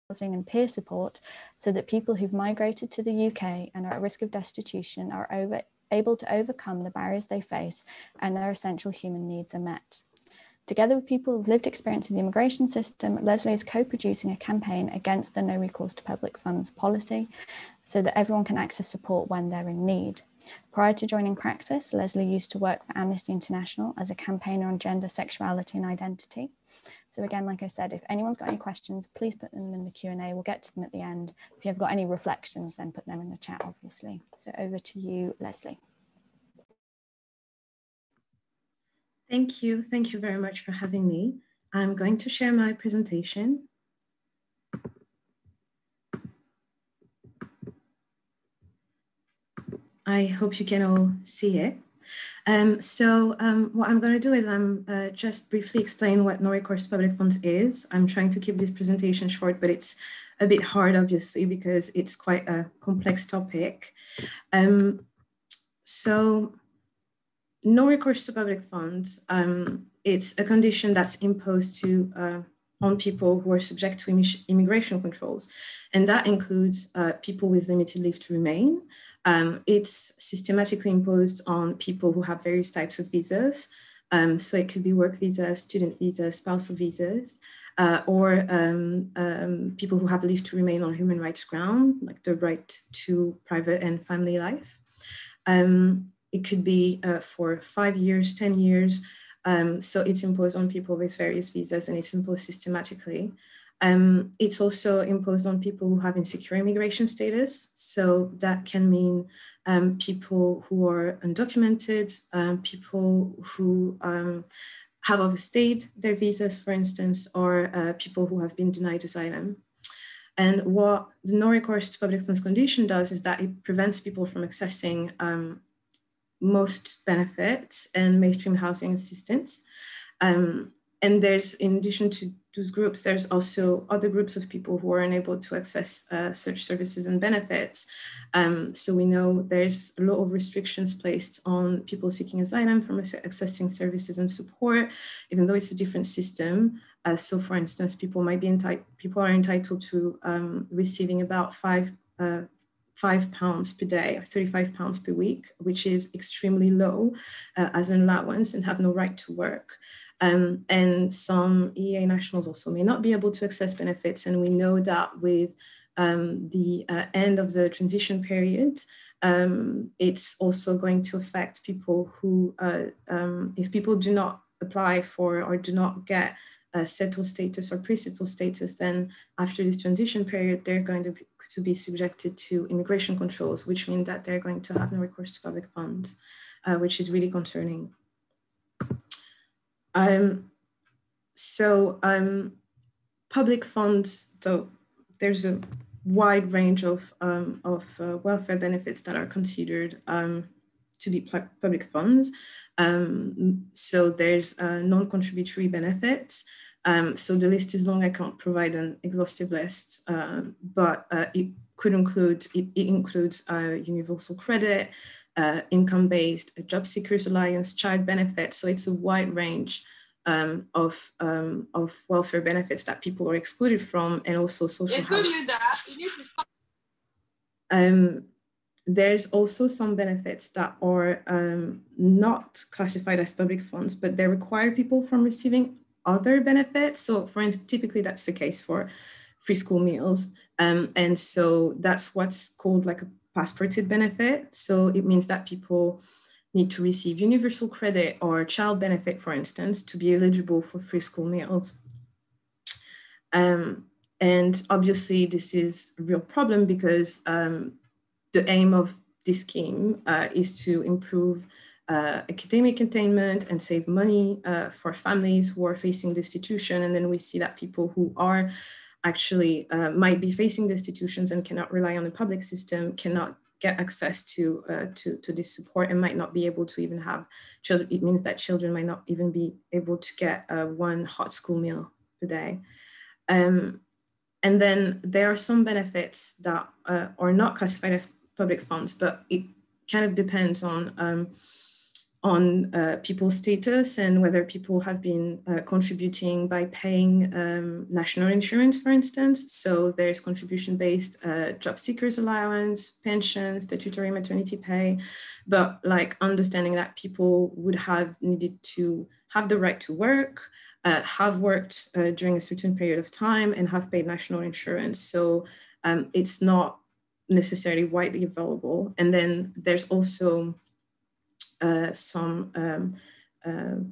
housing and peer support so that people who've migrated to the UK and are at risk of destitution are able to overcome the barriers they face and their essential human needs are met. Together with people with lived experience in the immigration system, Leslie is co-producing a campaign against the No Recourse to Public Funds policy so that everyone can access support when they're in need. Prior to joining Praxis, Leslie used to work for Amnesty International as a campaigner on gender, sexuality and identity. So again, like I said, if anyone's got any questions, please put them in the Q&A. We'll get to them at the end. If you have got any reflections, then put them in the chat, obviously. So over to you, Leslie. Thank you. Thank you very much for having me. I'm going to share my presentation. I hope you can all see it. What I'm going to do is just briefly explain what No Recourse to Public Funds is. I'm trying to keep this presentation short, but it's a bit hard, obviously, because it's quite a complex topic. No recourse to public funds, it's a condition that's imposed on people who are subject to immigration controls. And that includes people with limited leave to remain. It's systematically imposed on people who have various types of visas. So it could be work visas, student visas, spousal visas, or people who have leave to remain on human rights ground, like the right to private and family life. It could be for 5 years, 10 years. So it's imposed on people with various visas and it's imposed systematically. It's also imposed on people who have insecure immigration status. So that can mean people who are undocumented, people who have overstayed their visas, for instance, or people who have been denied asylum. And what the No Recourse to Public Funds condition does is that it prevents people from accessing most benefits and mainstream housing assistance. And there's, in addition to those groups, there's also other groups of people who are unable to access such services and benefits. So we know there's a lot of restrictions placed on people seeking asylum from accessing services and support, even though it's a different system. So for instance, people are entitled to receiving about £5 per day or £35 per week, which is extremely low as an allowance and have no right to work. And some EEA nationals also may not be able to access benefits. And we know that with the end of the transition period, it's also going to affect people who, if people do not apply for or do not get settled status or pre-settled status, then after this transition period, they're going to be subjected to immigration controls, which mean that they're going to have no recourse to public funds, which is really concerning. Public funds, so there's a wide range of welfare benefits that are considered to be public funds. So there's non-contributory benefits. So the list is long, I can't provide an exhaustive list, but it includes universal credit, income-based, job seekers alliance, child benefits. So it's a wide range of welfare benefits that people are excluded from, and also social housing. There's also some benefits that are not classified as public funds, but they require people from receiving other benefits. So for instance, typically that's the case for free school meals. And so that's what's called like a passported benefit. So it means that people need to receive universal credit or child benefit, for instance, to be eligible for free school meals. And obviously this is a real problem because the aim of this scheme is to improve academic attainment and save money for families who are facing destitution. And then we see that people who are actually might be facing destitutions and cannot rely on the public system cannot get access to this support and might not be able to even have children. It means that children might not even be able to get one hot school meal per day. And then there are some benefits that are not classified as public funds, but it kind of depends on on people's status and whether people have been contributing by paying national insurance, for instance. So there's contribution-based job seekers allowance, pension, statutory maternity pay, but like understanding that people would have needed to have the right to work, have worked during a certain period of time and have paid national insurance. So it's not necessarily widely available. And then there's also some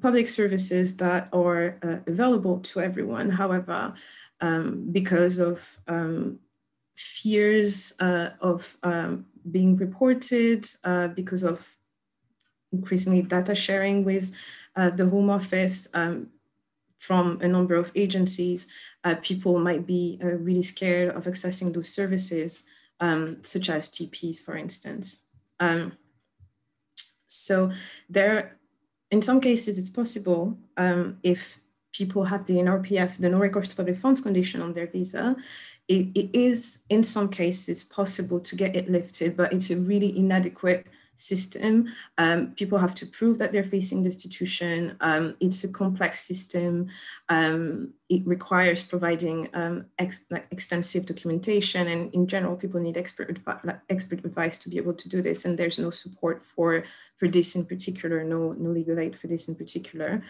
public services that are available to everyone. However, because of fears of being reported, because of increasingly data sharing with the Home Office from a number of agencies, people might be really scared of accessing those services, such as GPs, for instance. So there, in some cases, it's possible if people have the NRPF, the No Recourse to Public Funds condition on their visa, it is in some cases possible to get it lifted, but it's a really inadequate system. People have to prove that they're facing destitution. It's a complex system. It requires providing extensive documentation, and in general, people need expert advice to be able to do this. And there's no support for this in particular, no legal aid for this in particular.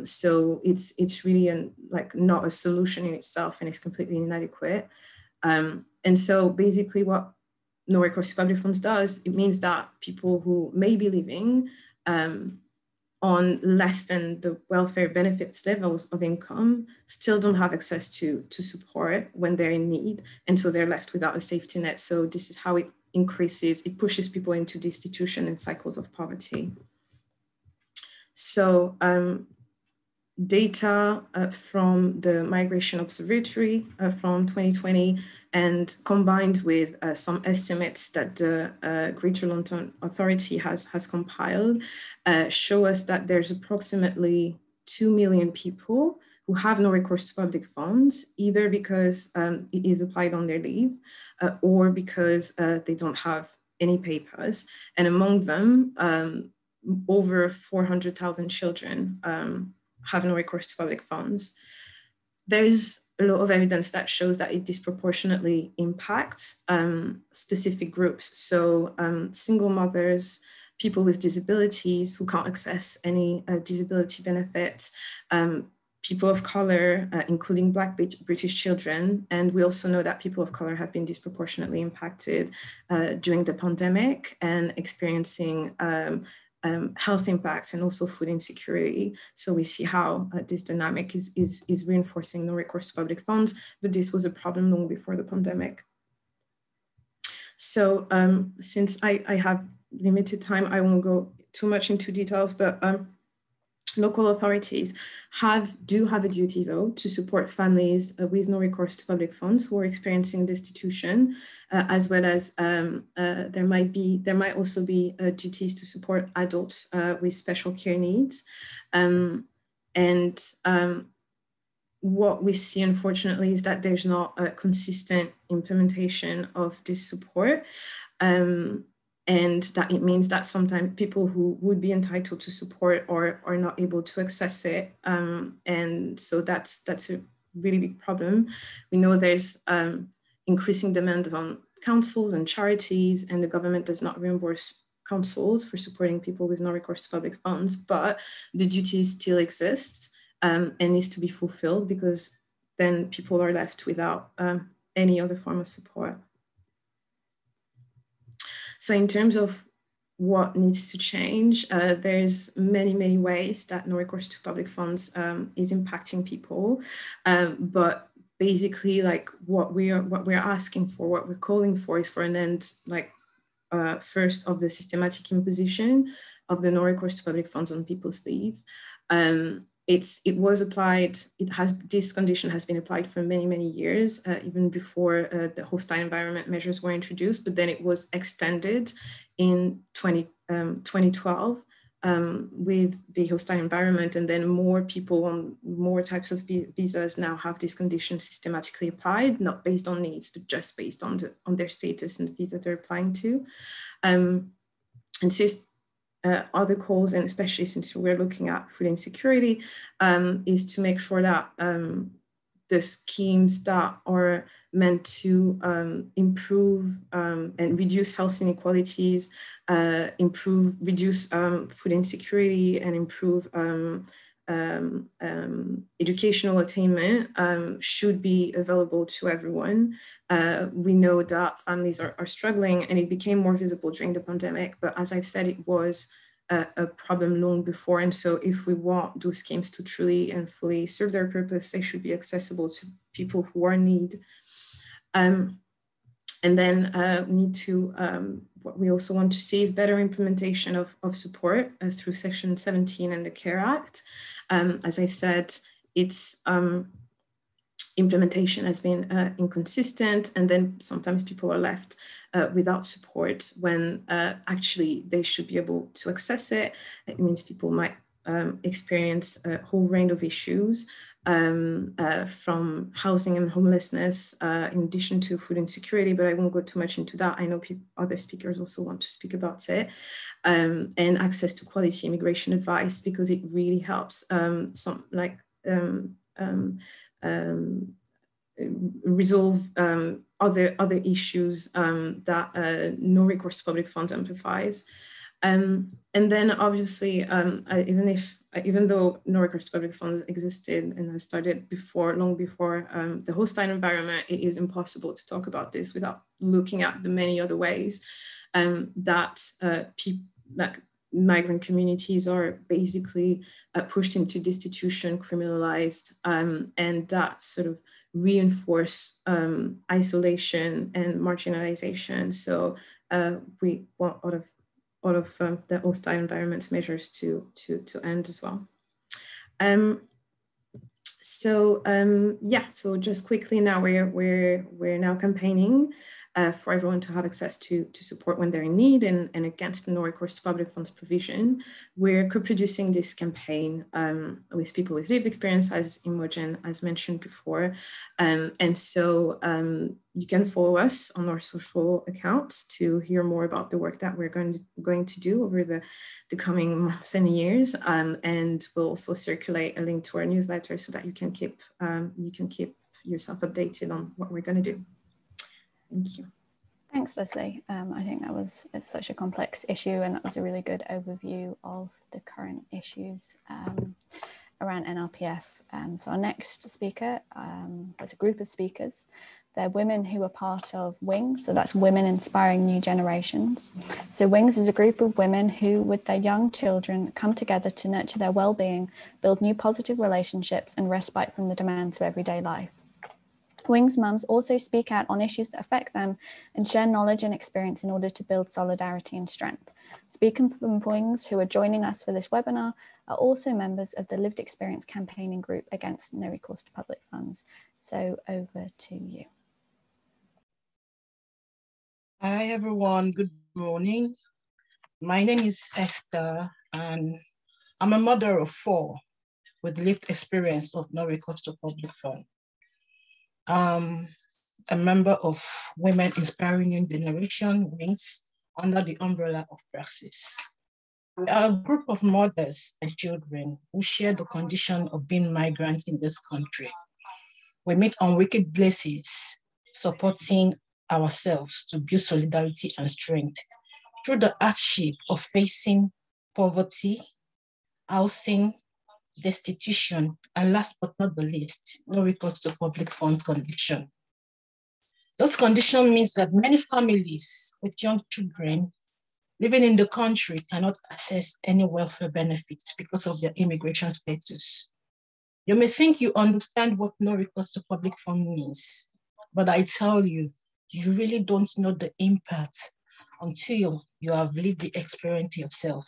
So it's really not a solution in itself, and it's completely inadequate. And so basically what No Recourse to Public Funds does, it means that people who may be living on less than the welfare benefits levels of income still don't have access to support when they're in need. And so they're left without a safety net. So this is how it increases, it pushes people into destitution and cycles of poverty. So data from the Migration Observatory from 2020 and combined with some estimates that the Greater London Authority has compiled show us that there's approximately 2 million people who have no recourse to public funds, either because it is applied on their leave or because they don't have any papers. And among them, over 400,000 children have no recourse to public funds. There's a lot of evidence that shows that it disproportionately impacts specific groups. So single mothers, people with disabilities who can't access any disability benefits, people of color, including Black British children. And we also know that people of color have been disproportionately impacted during the pandemic and experiencing health impacts and also food insecurity. So we see how this dynamic is reinforcing no recourse to public funds, but this was a problem long before the pandemic. So since I have limited time, I won't go too much into details, but local authorities do have a duty though to support families with no recourse to public funds who are experiencing destitution, as well as there might also be duties to support adults with special care needs. What we see, unfortunately, is that there's not a consistent implementation of this support. And that it means that sometimes people who would be entitled to support are not able to access it. And so that's a really big problem. We know there's increasing demand on councils and charities, and the government does not reimburse councils for supporting people with no recourse to public funds, but the duty still exists and needs to be fulfilled, because then people are left without any other form of support. So in terms of what needs to change, there's many ways that no recourse to public funds is impacting people. But basically, like what we're asking for, what we're calling for, is for an end, first, of the systematic imposition of the no recourse to public funds on people's leave. It was applied, this condition has been applied for many years, even before the hostile environment measures were introduced, but then it was extended in 2012 with the hostile environment, and then more people on more types of visas now have this condition systematically applied, not based on needs, but just based on their status and the visa they're applying to. And other calls, and especially since we're looking at food insecurity, is to make sure that the schemes that are meant to improve and reduce health inequalities, reduce food insecurity, and improve educational attainment should be available to everyone. We know that families are struggling, and it became more visible during the pandemic, but as I've said, it was a problem long before. And so if we want those schemes to truly and fully serve their purpose, they should be accessible to people who are in need. And then we need to, what we also want to see is better implementation of support through Section 17 and the CARE Act. As I've said, its implementation has been inconsistent, and then sometimes people are left without support when actually they should be able to access it. It means people might experience a whole range of issues from housing and homelessness, in addition to food insecurity, but I won't go too much into that. I know other speakers also want to speak about it, and access to quality immigration advice, because it really helps resolve other issues that No Recourse to Public Funds amplifies. And then obviously, even though No Recourse to Public Funds existed and has started long before the hostile environment, it is impossible to talk about this without looking at the many other ways that migrant communities are basically pushed into destitution, criminalized, and that sort of reinforce isolation and marginalization. So we want all of the hostile environment measures to end as well. So just quickly now, we're now campaigning for everyone to have access to support when they're in need, and against the No Recourse to Public Funds provision. We're co-producing this campaign with people with lived experience, as Imogen has mentioned before. And so you can follow us on our social accounts to hear more about the work that we're going to do over the coming months and years. And we'll also circulate a link to our newsletter so that you can keep yourself updated on what we're going to do. Thank you. Thanks, Leslie. I think it's such a complex issue, and that was a really good overview of the current issues around NRPF. So our next speaker was a group of speakers. They're women who are part of WINGS, so that's Women Inspiring New Generations. So WINGS is a group of women who, with their young children, come together to nurture their well-being, build new positive relationships, and respite from the demands of everyday life. WINGS mums also speak out on issues that affect them and share knowledge and experience in order to build solidarity and strength. Speaking from WINGS, who are joining us for this webinar, are also members of the Lived Experience Campaigning Group against No Recourse to Public Funds. So over to you. Hi everyone, good morning. My name is Esther, and I'm a mother of 4 with lived experience of No Recourse to Public Fund. A member of Women Inspiring New Generation, WINGS, under the umbrella of Praxis. We are a group of mothers and children who share the condition of being migrants in this country. We meet on weekly basis, supporting ourselves to build solidarity and strength through the hardship of facing poverty, housing, destitution, and last but not the least, no recourse to public funds condition. Those conditions means that many families with young children living in the country cannot access any welfare benefits because of their immigration status. You may think you understand what no recourse to public fund means, but I tell you, you really don't know the impact until you have lived the experience yourself.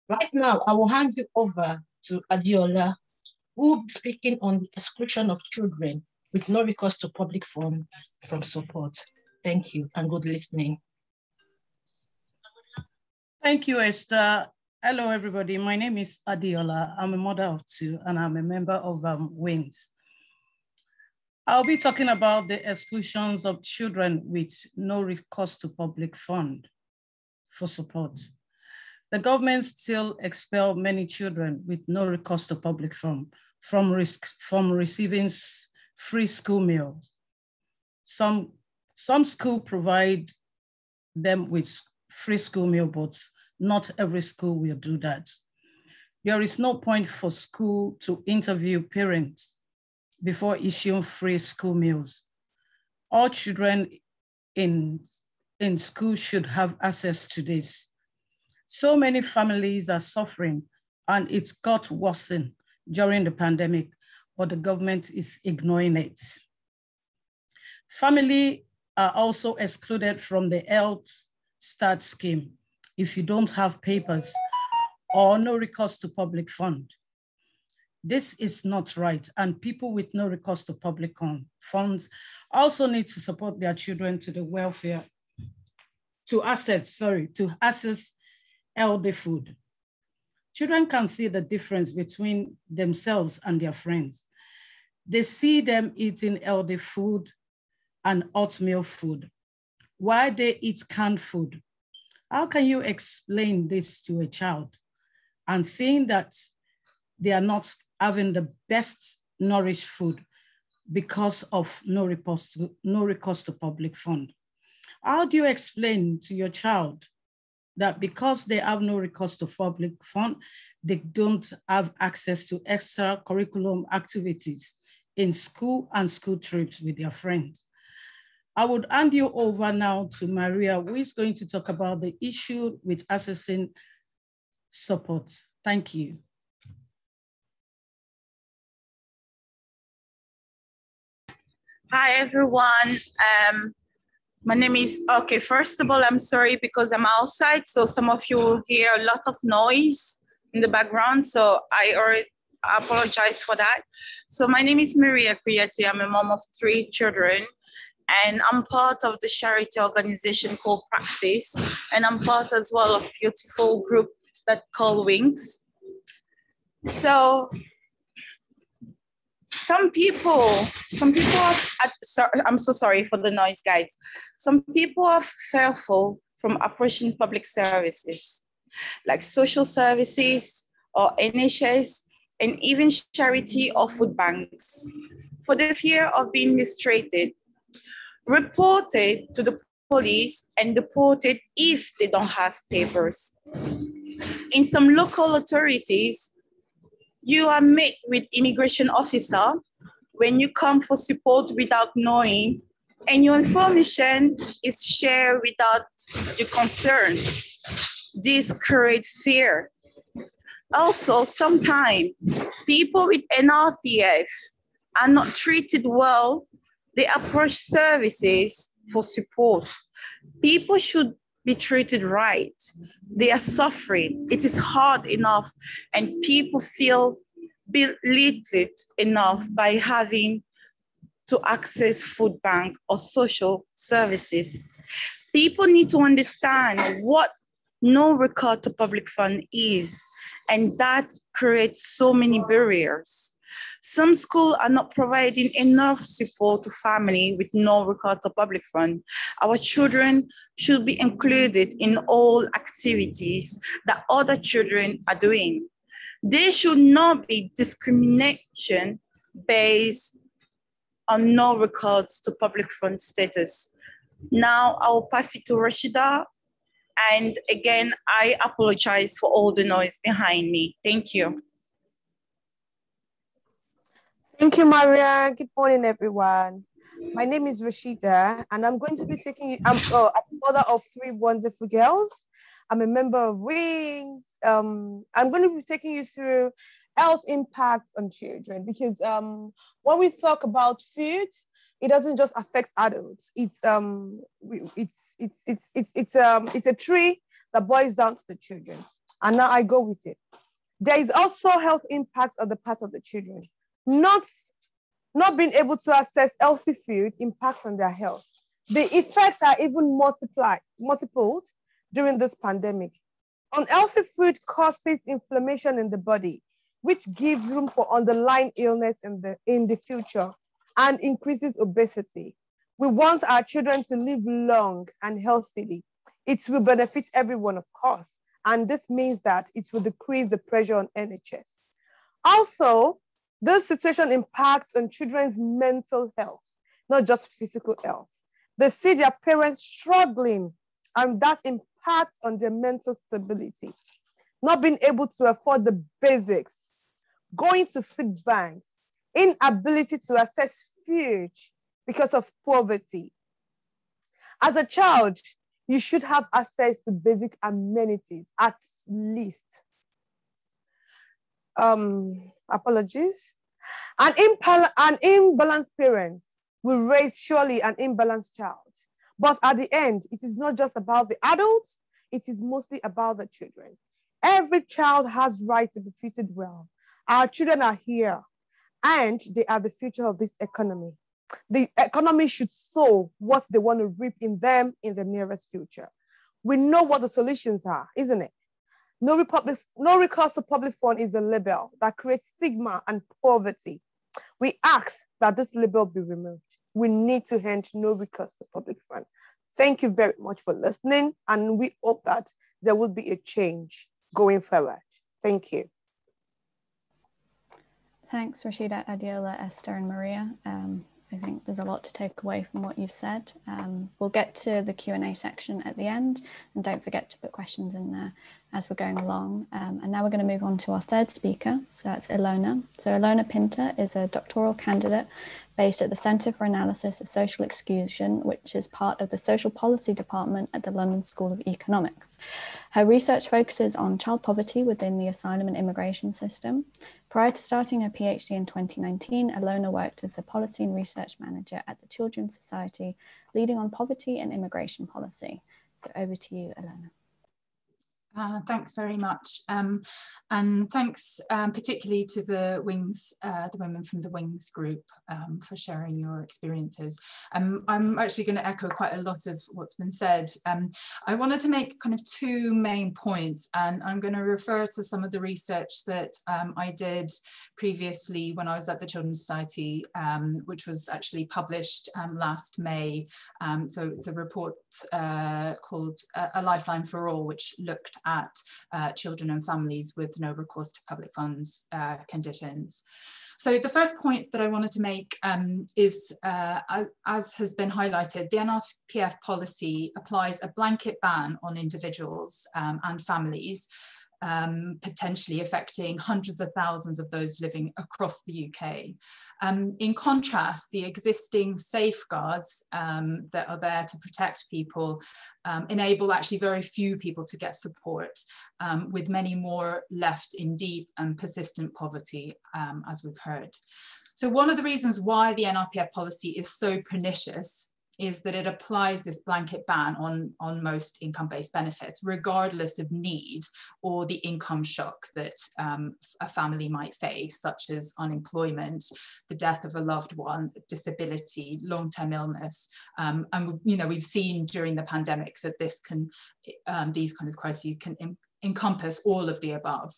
Right now, I will hand you over to Adeola, who will be speaking on the exclusion of children with no recourse to public fund from support. Thank you and good listening. Thank you, Esther. Hello, everybody. My name is Adeola. I'm a mother of 2, and I'm a member of WINGS. I'll be talking about the exclusions of children with no recourse to public fund for support. The government still expel many children with no recourse to public fund from receiving free school meals. Some schools provide them with free school meal, but not every school will do that. There is no point for school to interview parents before issuing free school meals. All children in school should have access to this. So many families are suffering, and it's got worsened during the pandemic, but the government is ignoring it. Families are also excluded from the Health Start scheme if you don't have papers or no recourse to public fund. This is not right, and people with no recourse to public funds also need to support their children to the welfare, to access healthy food. Children can see the difference between themselves and their friends. They see them eating healthy food and oatmeal food, while they eat canned food. How can you explain this to a child and seeing that they are not having the best nourished food because of no recourse to public fund? How do you explain to your child that because they have no recourse to public fund, they don't have access to extracurriculum activities in school and school trips with their friends? I would hand you over now to Maria, who is going to talk about the issue with accessing support. Thank you. Hi, everyone. My name is, okay, first of all, I'm sorry because I'm outside, so some of you will hear a lot of noise in the background, so I apologize for that. So my name is Maria Kuyati. I'm a mom of 3 children, and I'm part of the charity organization called Praxis, and I'm part as well of a beautiful group that called Wings. So some people I'm so sorry for the noise, guys. Some people are fearful from approaching public services like social services or NHS and even charity or food banks for the fear of being mistreated, reported to the police and deported if they don't have papers. In some local authorities, you are met with immigration officer when you come for support without knowing, and your information is shared without your consent. This creates fear. Also, sometimes people with NRPF are not treated well. They approach services for support. People should be treated right. They are suffering. It is hard enough, and people feel belittled enough by having to access food bank or social services. People need to understand what no recourse to public fund is, and that creates so many barriers. Some schools are not providing enough support to family with no recourse to public fund. Our children should be included in all activities that other children are doing. There should not be discrimination based on no recourse to public fund status. Now I will pass it to Rashidat. And again, I apologize for all the noise behind me. Thank you. Thank you, Maria. Good morning, everyone. My name is Rashidat, and I'm going to be taking you, I'm a mother of 3 wonderful girls. I'm a member of Wings. I'm going to be taking you through health impacts on children, because when we talk about food, it doesn't just affect adults. It's a tree that boils down to the children. And now I go with it. There is also health impacts on the part of the children. Not being able to access healthy food impacts on their health. The effects are even multiplied during this pandemic. Unhealthy food causes inflammation in the body, which gives room for underlying illness in the future and increases obesity. We want our children to live long and healthily. It will benefit everyone, of course, And this means that it will decrease the pressure on NHS. Also, this situation impacts on children's mental health, not just physical health. They see their parents struggling, and that impacts on their mental stability. Not being able to afford the basics, going to food banks, inability to access food because of poverty. As a child, you should have access to basic amenities at least. Apologies. An imbalanced parent will raise surely an imbalanced child. But at the end, it is not just about the adults, it is mostly about the children. Every child has right to be treated well. Our children are here and they are the future of this economy. The economy should sow what they want to reap in them in the nearest future. We know what the solutions are, isn't it? No recourse to public fund is a label that creates stigma and poverty. We ask that this label be removed. We need to end no recourse to public fund. Thank you very much for listening, and we hope that there will be a change going forward. Thank you. Thanks, Rashidat, Adeola, Esther, and Maria. I think there's a lot to take away from what you've said. We'll get to the Q&A section at the end, and don't forget to put questions in there as we're going along. And now we're going to move on to our third speaker, so that's Ilona. So Ilona Pinter is a doctoral candidate based at the Centre for Analysis of Social Exclusion, which is part of the Social Policy Department at the London School of Economics. Her research focuses on child poverty within the asylum and immigration system. Prior to starting her PhD in 2019, Ilona worked as a policy and research manager at the Children's Society, leading on poverty and immigration policy. So over to you, Ilona. Thanks very much, and thanks particularly to the Wings, the women from the Wings group, for sharing your experiences. I'm actually going to echo quite a lot of what's been said. I wanted to make kind of two main points, and I'm going to refer to some of the research that I did previously when I was at the Children's Society, which was actually published last May. So it's a report called A Lifeline for All, which looked at children and families with no recourse to public funds conditions. So the first point that I wanted to make is, as has been highlighted, the NRPF policy applies a blanket ban on individuals and families, potentially affecting hundreds of thousands of those living across the UK. In contrast, the existing safeguards that are there to protect people enable actually very few people to get support, with many more left in deep and persistent poverty, as we've heard. So one of the reasons why the NRPF policy is so pernicious is that it applies this blanket ban on most income-based benefits, regardless of need or the income shock that a family might face, such as unemployment, the death of a loved one, disability, long-term illness. And we've seen during the pandemic that this can, these kind of crises can encompass all of the above.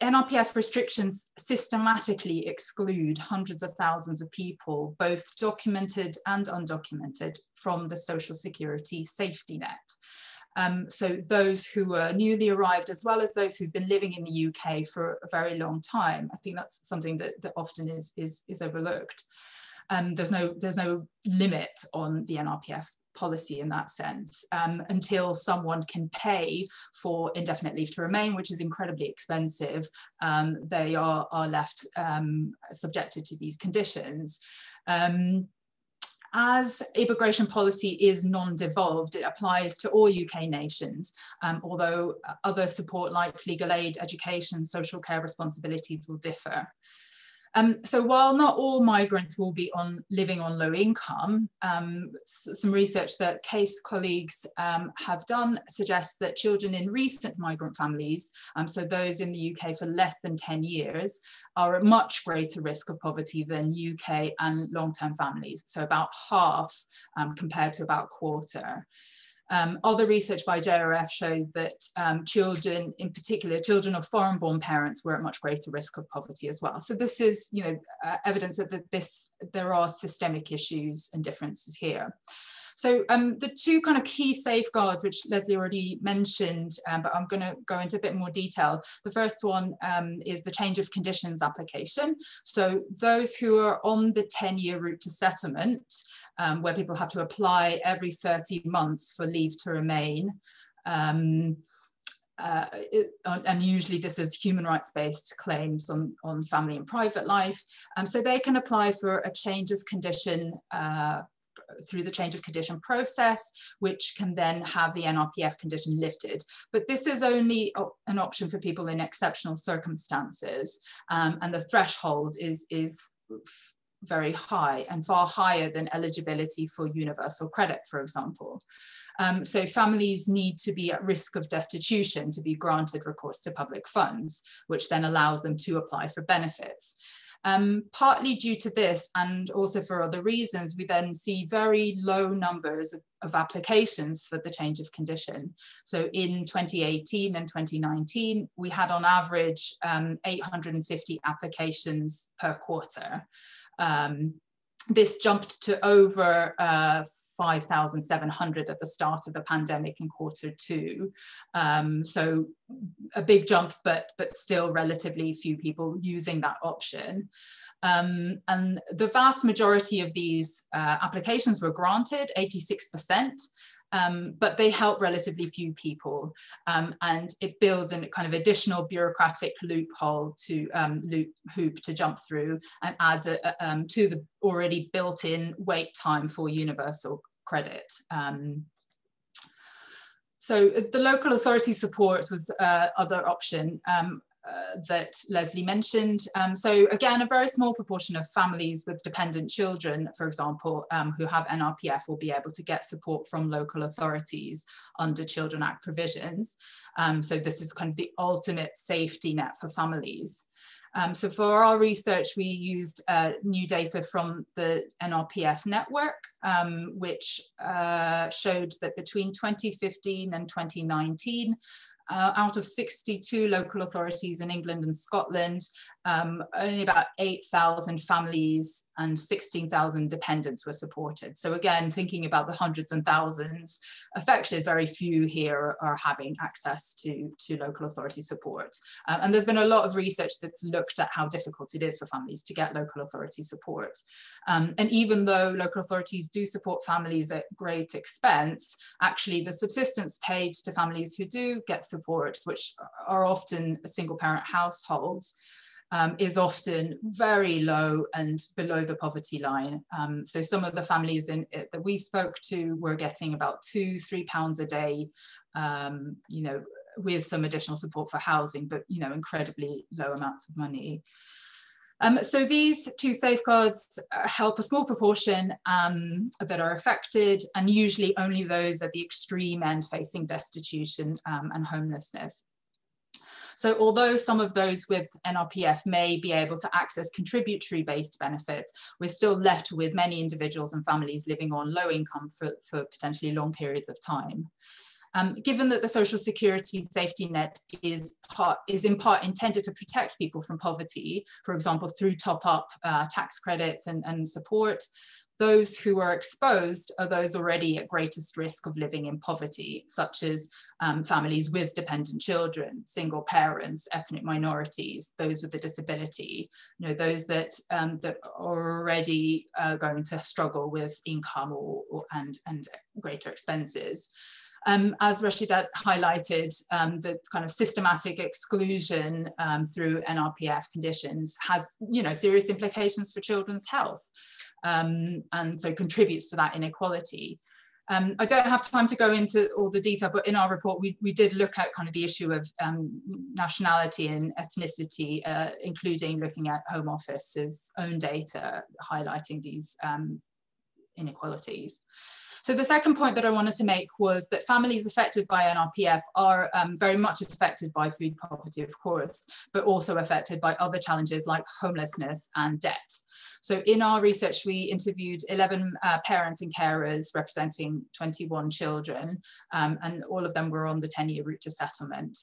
NRPF restrictions systematically exclude hundreds of thousands of people, both documented and undocumented, from the social security safety net. So those who are newly arrived, as well as those who've been living in the UK for a very long time. I think that's something that often is overlooked. There's no limit on the NRPF policy in that sense, until someone can pay for indefinite leave to remain, which is incredibly expensive. They are left subjected to these conditions. As immigration policy is non-devolved, it applies to all UK nations, although other support like legal aid, education, social care responsibilities will differ. So while not all migrants will be living on low income, some research that CASE colleagues have done suggests that children in recent migrant families, so those in the UK for less than 10 years, are at much greater risk of poverty than UK and long-term families, so about half compared to about a quarter. Other research by JRF showed that children, in particular children of foreign-born parents, were at much greater risk of poverty as well. So this is, evidence that there are systemic issues and differences here. So the two kind of key safeguards, which Leslie already mentioned, but I'm going to go into a bit more detail. The first one is the change of conditions application. So those who are on the 10-year route to settlement, where people have to apply every 30 months for leave to remain, and usually this is human rights-based claims on family and private life. So they can apply for a change of condition through the change of condition process, which can then have the NRPF condition lifted. But this is only an option for people in exceptional circumstances, and the threshold is very high and far higher than eligibility for universal credit, for example. So families need to be at risk of destitution to be granted recourse to public funds, which then allows them to apply for benefits. Partly due to this, and also for other reasons, we then see very low numbers of applications for the change of condition. So in 2018 and 2019, we had on average 850 applications per quarter. This jumped to over 5,700 at the start of the pandemic in Q2. So a big jump, but still relatively few people using that option. And the vast majority of these applications were granted, 86%, but they help relatively few people. And it builds a kind of additional bureaucratic loophole to hoop to jump through, and adds to the already built-in wait time for universal credit. So the local authority support was the other option that Leslie mentioned. So again, a very small proportion of families with dependent children, for example, who have NRPF will be able to get support from local authorities under Children Act provisions. So this is kind of the ultimate safety net for families. So for our research, we used new data from the NRPF network, which showed that between 2015 and 2019, out of 62 local authorities in England and Scotland, only about 8,000 families and 16,000 dependents were supported. So again, thinking about the hundreds and thousands affected, very few here are having access to local authority support. And there's been a lot of research that's looked at how difficult it is for families to get local authority support. And even though local authorities do support families at great expense, actually the subsistence paid to families who do get support, which are often single parent households, is often very low and below the poverty line. So some of the families that we spoke to were getting about £2–3 a day, you know, with some additional support for housing, but, you know, incredibly low amounts of money. So these two safeguards help a small proportion that are affected, and usually only those at the extreme end facing destitution and homelessness. So although some of those with NRPF may be able to access contributory-based benefits, we're still left with many individuals and families living on low income for potentially long periods of time. Given that the social security safety net is in part intended to protect people from poverty, for example, through top-up tax credits and support, those who are exposed are those already at greatest risk of living in poverty, such as families with dependent children, single parents, ethnic minorities, those with a disability, you know, those that are already going to struggle with income and greater expenses. As Rashidat highlighted, the kind of systematic exclusion through NRPF conditions has, you know, serious implications for children's health, and so contributes to that inequality. I don't have time to go into all the detail, but in our report, we did look at kind of the issue of nationality and ethnicity, including looking at Home Office's own data highlighting these inequalities. So the second point that I wanted to make was that families affected by NRPF are very much affected by food poverty, of course, but also affected by other challenges like homelessness and debt. So in our research, we interviewed 11 parents and carers representing 21 children, and all of them were on the 10-year route to settlement.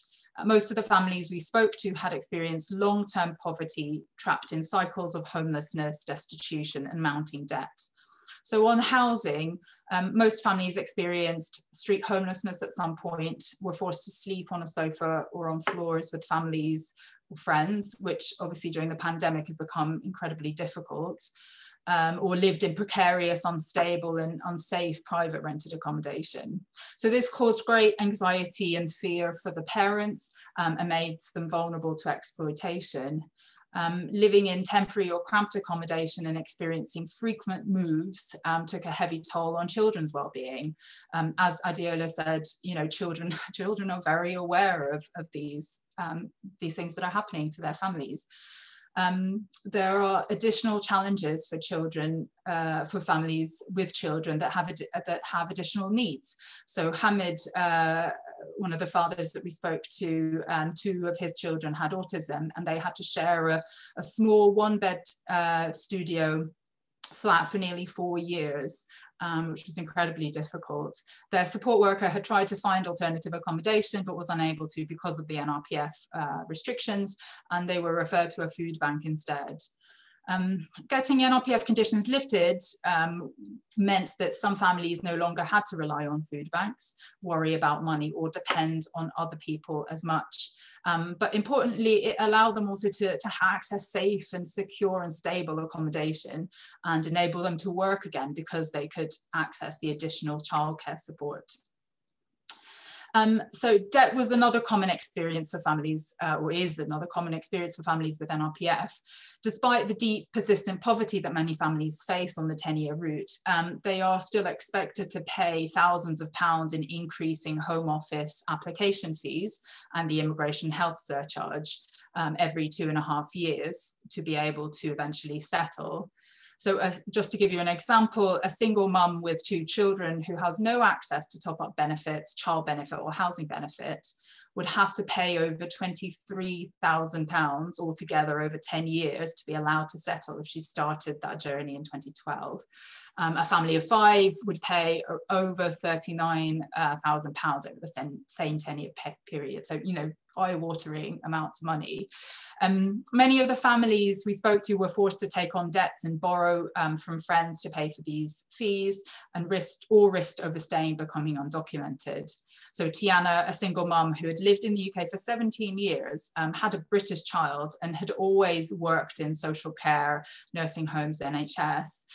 Most of the families we spoke to had experienced long-term poverty, trapped in cycles of homelessness, destitution, and mounting debt. So on housing, most families experienced street homelessness at some point, were forced to sleep on a sofa or on floors with families or friends, which obviously during the pandemic has become incredibly difficult, or lived in precarious, unstable and unsafe private rented accommodation. So this caused great anxiety and fear for the parents and made them vulnerable to exploitation. Living in temporary or cramped accommodation and experiencing frequent moves took a heavy toll on children's well-being. As Adeola said, you know, children are very aware of these things that are happening to their families. There are additional challenges for children, for families with children that have additional needs. So Hamid, one of the fathers that we spoke to, 2 of his children had autism, and they had to share a small 1-bed studio flat for nearly 4 years, which was incredibly difficult. Their support worker had tried to find alternative accommodation, but was unable to because of the NRPF restrictions, and they were referred to a food bank instead. Getting NRPF conditions lifted meant that some families no longer had to rely on food banks, worry about money, or depend on other people as much. But importantly, it allowed them also to access safe and secure and stable accommodation and enable them to work again because they could access the additional childcare support. So debt was another common experience for families, or is another common experience for families with NRPF. Despite the deep, persistent poverty that many families face on the 10-year route, they are still expected to pay thousands of pounds in increasing Home Office application fees and the immigration health surcharge every 2.5 years to be able to eventually settle. So just to give you an example, a single mum with 2 children who has no access to top-up benefits, child benefit or housing benefit would have to pay over £23,000 altogether over 10 years to be allowed to settle if she started that journey in 2012. A family of 5 would pay over £39,000 over the same 10-year period. So, you know, eye-watering amounts of money. Many of the families we spoke to were forced to take on debts and borrow from friends to pay for these fees and risked overstaying, becoming undocumented. So Tiana, a single mum who had lived in the UK for 17 years, had a British child and had always worked in social care, nursing homes, NHS.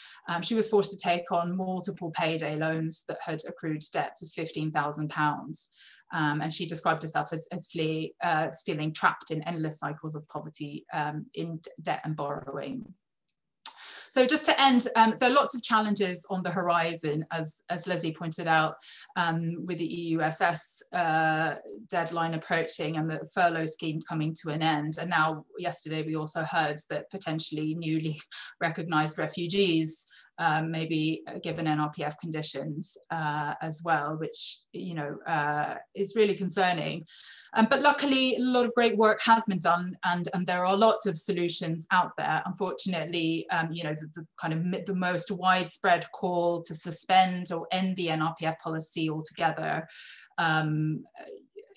She was forced to take on multiple payday loans that had accrued debts of £15,000. And she described herself as feeling trapped in endless cycles of poverty, in debt and borrowing. So just to end, there are lots of challenges on the horizon, as Leslie pointed out, with the EUSS deadline approaching and the furlough scheme coming to an end. And now, yesterday, we also heard that potentially newly recognised refugees may be given NRPF conditions as well, which, you know, is really concerning. But luckily, a lot of great work has been done, and there are lots of solutions out there. Unfortunately, you know, the most widespread call to suspend or end the NRPF policy altogether,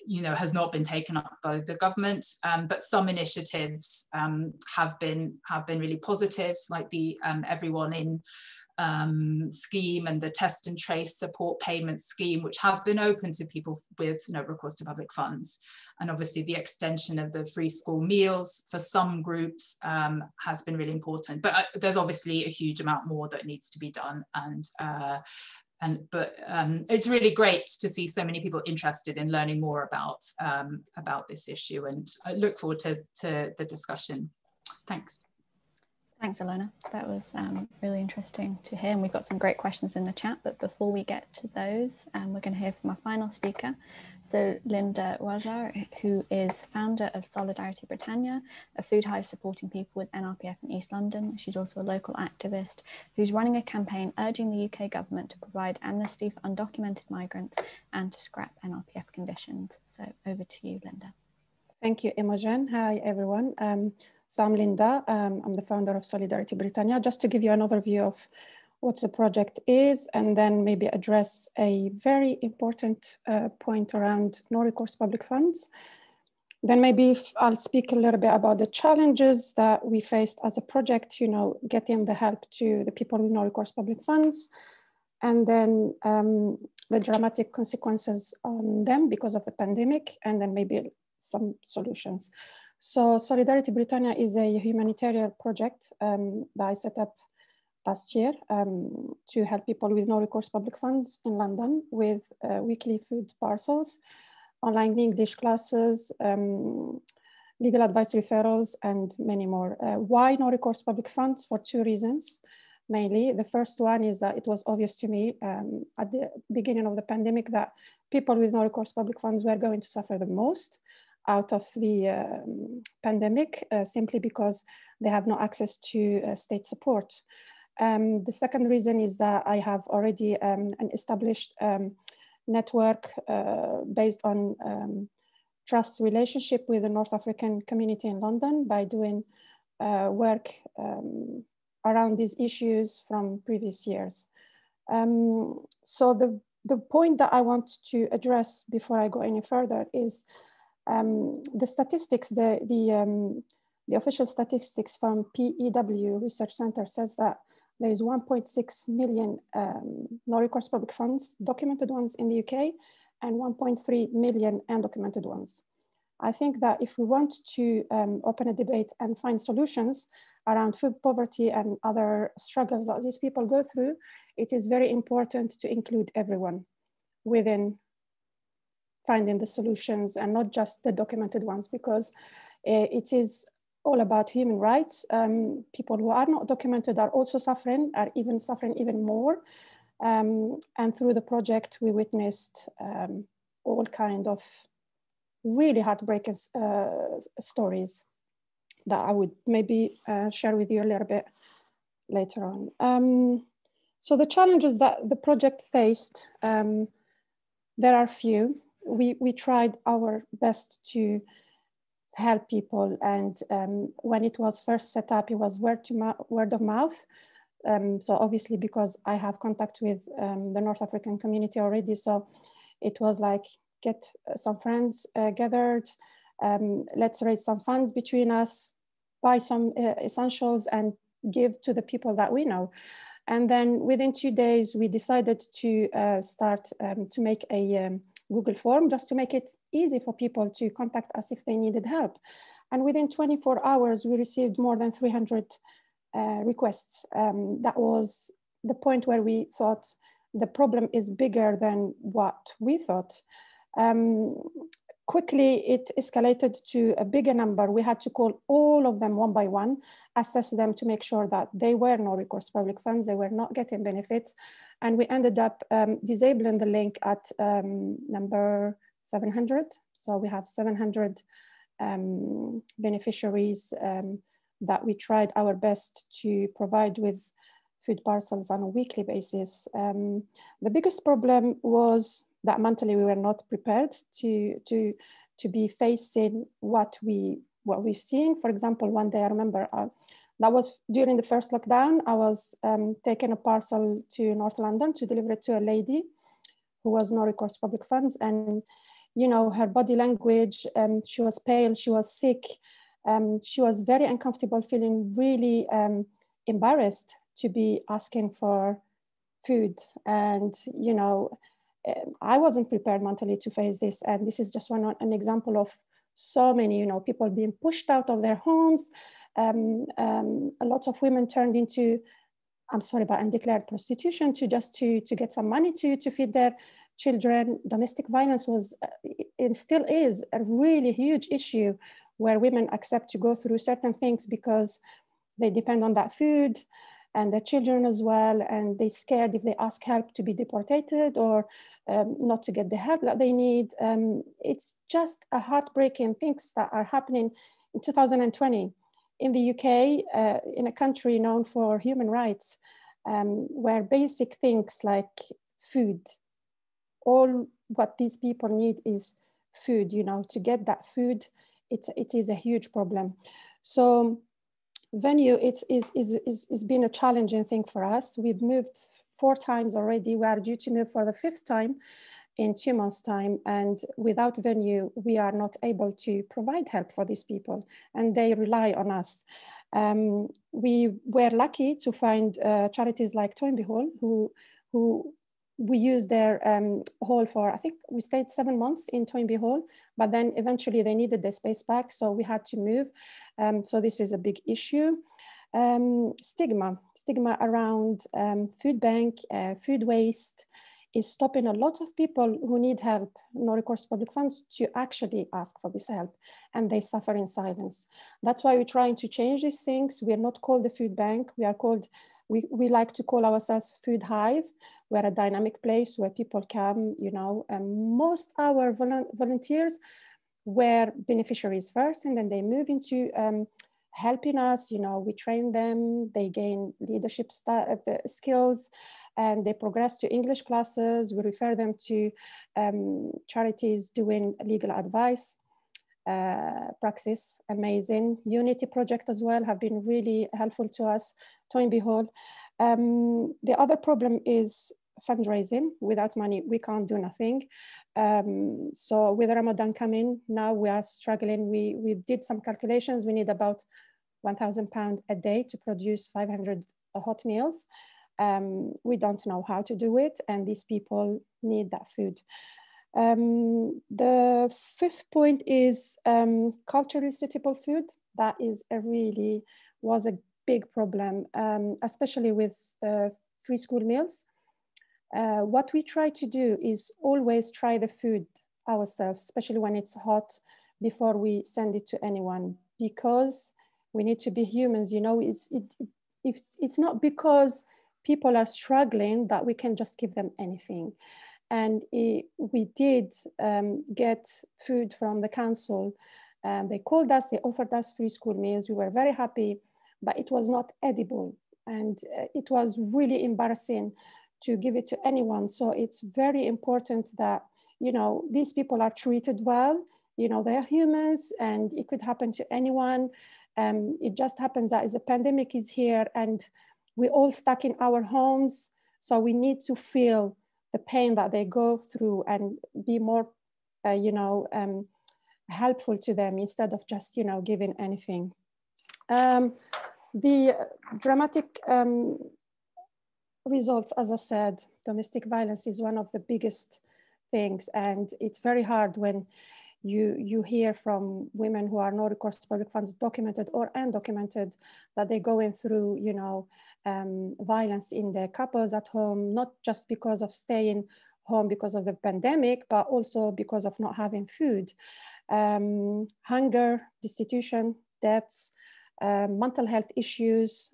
you know, has not been taken up by the government, but some initiatives have been really positive, like the Everyone In scheme and the test and trace support payment scheme, which have been open to people with no recourse to public funds. And obviously the extension of the free school meals for some groups has been really important, but there's obviously a huge amount more that needs to be done. But it's really great to see so many people interested in learning more about this issue, and I look forward to the discussion. Thanks. Thanks, Ilona. That was really interesting to hear, and we've got some great questions in the chat, but before we get to those, we're going to hear from our final speaker. So Linda Wazar, who is founder of Solidarity Britannia, a food hive supporting people with NRPF in East London. She's also a local activist who's running a campaign urging the UK government to provide amnesty for undocumented migrants and to scrap NRPF conditions. So over to you, Linda. Thank you, Imogen. Hi, everyone. So I'm Linda. I'm the founder of Solidarity Britannia. Just to give you an overview of what the project is, and then maybe address a very important point around no recourse public funds. Then maybe I'll speak a little bit about the challenges that we faced as a project, you know, getting the help to the people with no recourse public funds, and then the dramatic consequences on them because of the pandemic, and then maybe some solutions. So Solidarity Britannia is a humanitarian project that I set up last year to help people with no recourse public funds in London with weekly food parcels, online English classes, legal advice referrals, and many more. Why no recourse public funds? For two reasons, mainly. The first one is that it was obvious to me at the beginning of the pandemic that people with no recourse public funds were going to suffer the most out of the pandemic, simply because they have no access to state support. The second reason is that I have already an established network based on trust relationship with the North African community in London by doing work around these issues from previous years. So the point that I want to address before I go any further is the statistics, the official statistics from PEW Research Center says that there is 1.6 million no-recourse public funds, documented ones in the UK, and 1.3 million undocumented ones. I think that if we want to open a debate and find solutions around food poverty and other struggles that these people go through, it is very important to include everyone within finding the solutions and not just the documented ones, because it is all about human rights. People who are not documented are also suffering, are even suffering even more. And through the project, we witnessed all kind of really heartbreaking stories that I would maybe share with you a little bit later on. So the challenges that the project faced, there are few. We tried our best to help people, and when it was first set up, it was word of mouth. So obviously, because I have contact with the North African community already, so it was like, get some friends gathered, let's raise some funds between us, buy some essentials and give to the people that we know. And then within 2 days, we decided to start to make a Google form, just to make it easy for people to contact us if they needed help. And within 24 hours, we received more than 300 requests. That was the point where we thought the problem is bigger than what we thought. Quickly, it escalated to a bigger number. We had to call all of them one by one, assess them to make sure that they were no recourse public funds, they were not getting benefits. And we ended up disabling the link at number 700. So we have 700 beneficiaries that we tried our best to provide with food parcels on a weekly basis. The biggest problem was that mentally we were not prepared to be facing what we've seen. For example, one day I remember that was during the first lockdown. I was taking a parcel to North London to deliver it to a lady who was no recourse public funds, and you know, her body language, she was pale, she was sick, she was very uncomfortable, feeling really embarrassed to be asking for food. And you know, I wasn't prepared mentally to face this, and this is just an example of so many, you know, people being pushed out of their homes. A lot of women turned into, I'm sorry, but undeclared prostitution to get some money to feed their children. Domestic violence was, it still is a really huge issue where women accept to go through certain things because they depend on that food and their children as well, and they're scared if they ask help to be deported or not to get the help that they need. It's just a heartbreaking things that are happening in 2020 in the UK, in a country known for human rights, where basic things like food, all what these people need is food. You know, to get that food, it is a huge problem. So venue, it's been a challenging thing for us. We've moved 4 times already. We are due to move for the 5th time. in 2 months' time, and without venue, we are not able to provide help for these people, and they rely on us. We were lucky to find charities like Toynbee Hall, who we used their hall for, I think we stayed 7 months in Toynbee Hall, but then eventually they needed the space back, so we had to move. So this is a big issue. Stigma around food bank, food waste is stopping a lot of people who need help, no recourse public funds, to actually ask for this help, and they suffer in silence. That's why we're trying to change these things. We are not called the food bank. We are called, we like to call ourselves Food Hive. We're a dynamic place where people come, you know, and most our volunteers were beneficiaries first, and then they move into helping us. You know, we train them, they gain leadership skills, and they progress to English classes. We refer them to charities doing legal advice, praxis, amazing. Unity Project as well have been really helpful to us, Toynbee Hall. The other problem is fundraising. Without money, we can't do nothing. So with Ramadan coming, now we are struggling. We did some calculations. We need about £1,000 a day to produce 500 hot meals. We don't know how to do it, and these people need that food. The fifth point is culturally suitable food. That is was a big problem, especially with free school meals. What we try to do is always try the food ourselves, especially when it's hot, before we send it to anyone, because we need to be humans. You know, it's not because people are struggling that we can just give them anything. And we did get food from the council. They called us, they offered us free school meals. We were very happy, but it was not edible. And it was really embarrassing to give it to anyone. So it's very important that, you know, these people are treated well. You know, they're humans, and it could happen to anyone. It just happens that the pandemic is here, and we're all stuck in our homes. So we need to feel the pain that they go through and be more, helpful to them instead of just, you know, giving anything. The dramatic results, as I said, domestic violence is one of the biggest things, and it's very hard when you hear from women who are no recourse public funds, documented or undocumented, that they're going through, you know, violence in their couples at home, not just because of staying home because of the pandemic, but also because of not having food. Hunger, destitution, debts, mental health issues,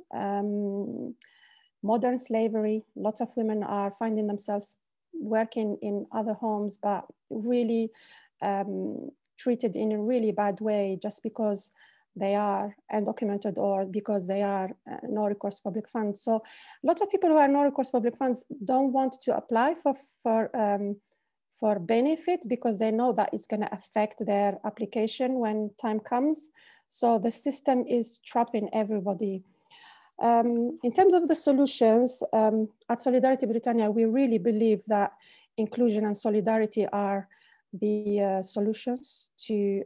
modern slavery. Lots of women are finding themselves working in other homes, but really treated in a really bad way just because they are undocumented or because they are no recourse public funds. So lots of people who are no recourse public funds don't want to apply for benefit because they know that it's going to affect their application when time comes. So the system is trapping everybody. In terms of the solutions, at Solidarity Britannia, we really believe that inclusion and solidarity are the solutions to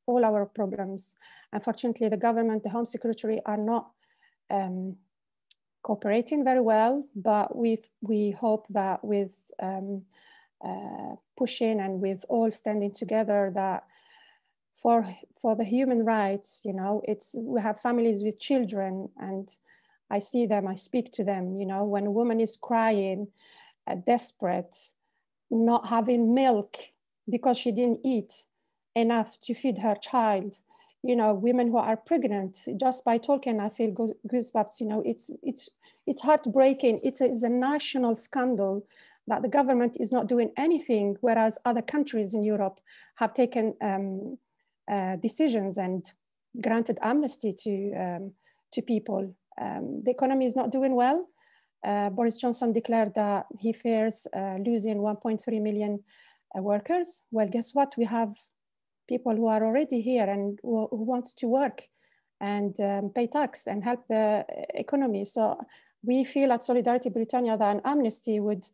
all our problems. Unfortunately, the government, the Home Secretary are not cooperating very well, but we hope that with pushing and with all standing together, that for the human rights, you know, we have families with children, and I see them, I speak to them, you know, when a woman is crying, desperate, not having milk because she didn't eat enough to feed her child, you know, women who are pregnant, just by talking, I feel goosebumps, you know, it's heartbreaking. It's a national scandal that the government is not doing anything, whereas other countries in Europe have taken decisions and granted amnesty to people. The economy is not doing well. Boris Johnson declared that he fears losing 1.3 million workers. Well, guess what? We have people who are already here and who want to work and pay tax and help the economy. So we feel at Solidarity Britannia that an amnesty would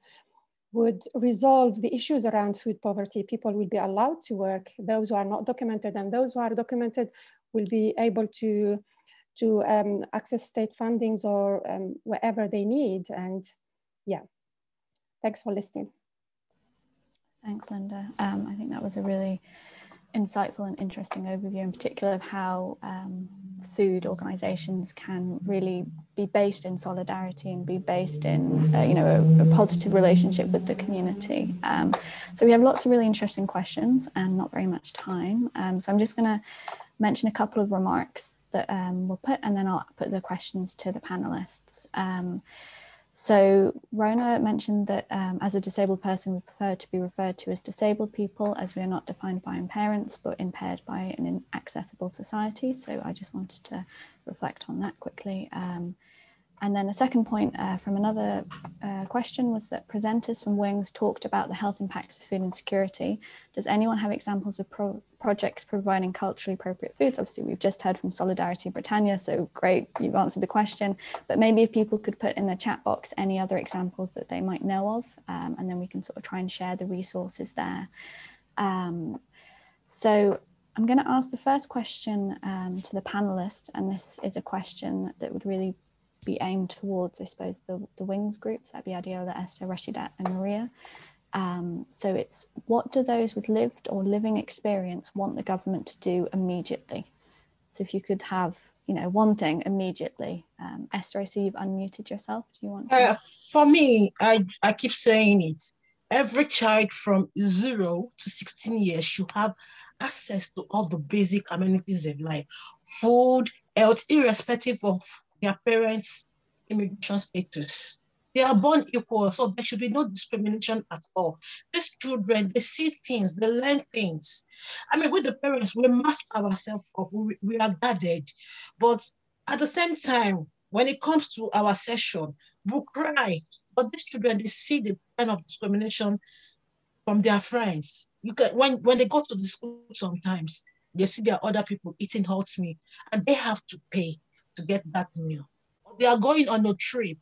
would resolve the issues around food poverty. People will be allowed to work. Those who are not documented and those who are documented will be able to access state fundings or wherever they need. And yeah, thanks for listening. Thanks, Linda. I think that was a really insightful and interesting overview, in particular of how food organisations can really be based in solidarity and be based in a positive relationship with the community. So we have lots of really interesting questions and not very much time. So I'm just going to mention a couple of remarks that we'll put, and then I'll put the questions to the panelists. So Rona mentioned that as a disabled person, we prefer to be referred to as disabled people, as we are not defined by impairments, but impaired by an inaccessible society. So I just wanted to reflect on that quickly. And then a second point from another question was that presenters from Wings talked about the health impacts of food insecurity. Does anyone have examples of projects providing culturally appropriate foods? Obviously, we've just heard from Solidarity Britannia, so great, you've answered the question. But maybe if people could put in the chat box any other examples that they might know of, and then we can sort of try and share the resources there. So I'm going to ask the first question to the panelists, and this is a question that would really be aimed towards, I suppose, the Wings groups. That'd be Adeola, Esther, Rashidat and Maria. So it's, what do those with lived or living experience want the government to do immediately? So if you could have, one thing immediately. Esther, I see you've unmuted yourself. Do you want to? For me, I keep saying it. Every child from 0 to 16 years should have access to all the basic amenities of life, food, health, irrespective of their parents' immigration status. They are born equal, so there should be no discrimination at all. These children, they see things, they learn things. I mean, with the parents, we mask ourselves up, we are guarded. But at the same time, when it comes to our session, we cry. But these children, they see the kind of discrimination from their friends. When they go to the school sometimes, they see their other people eating hot meal, and they have to pay to get that meal. They are going on a trip.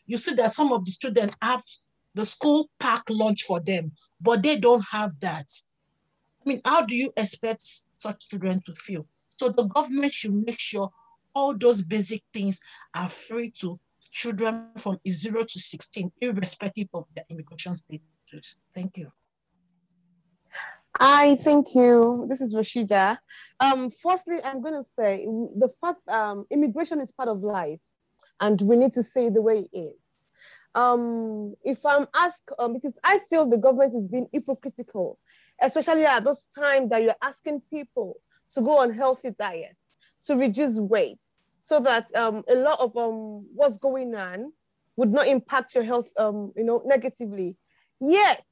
You see that some of the students have the school pack lunch for them, but they don't have that. I mean, how do you expect such children to feel? So the government should make sure all those basic things are free to children from 0 to 16, irrespective of their immigration status. Thank you. Thank you. This is Rashida. Firstly, I'm going to say the fact immigration is part of life, and we need to say it the way it is. If I'm asked, because I feel the government is being hypocritical, especially at this time that you're asking people to go on healthy diets, to reduce weight, so that a lot of what's going on would not impact your health, negatively. Yet,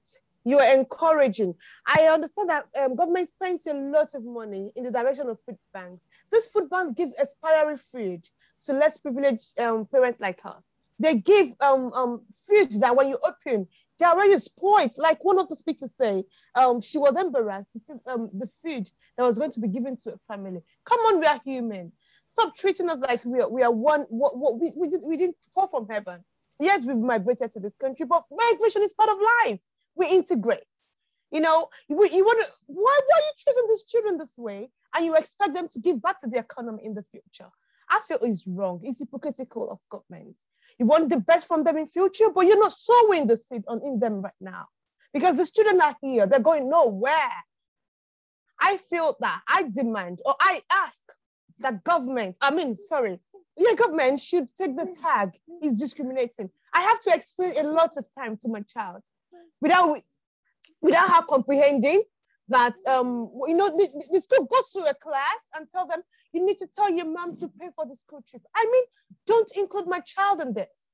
you are encouraging. I understand that government spends a lot of money in the direction of food banks. This food banks gives expiring food to less privileged parents like us. They give food that when you open, they are already spoiled. Like one of the speakers say, she was embarrassed to see the food that was going to be given to a family. Come on, we are human. Stop treating us like we are one. We didn't fall from heaven. Yes, we've migrated to this country, but migration is part of life. We integrate. You want to, why are you treating these children this way and you expect them to give back to the economy in the future? I feel it's wrong. It's hypocritical of government. You want the best from them in future, but you're not sowing the seed in them right now. Because the children are here, they're going nowhere. I feel that I demand, or I ask that government should take the tag, is discriminating. I have to explain a lot of time to my child without her comprehending that, the school goes to a class and tell them, you need to tell your mom to pay for the school trip. I mean, don't include my child in this.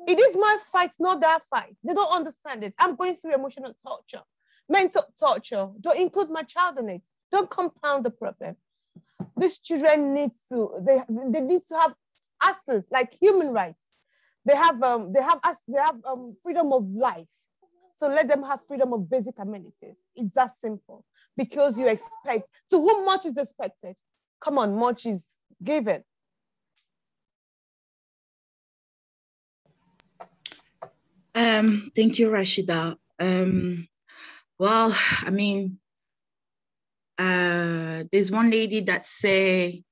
It is my fight, not their fight. They don't understand it. I'm going through emotional torture, mental torture. Don't include my child in it. Don't compound the problem. These children need to, they need to have access, like human rights. They have freedom of life. So let them have freedom of basic amenities. It's that simple. Because you expect, to whom much is expected. Come on, much is given. Thank you, Rashida. Well, I mean, there's one lady that say,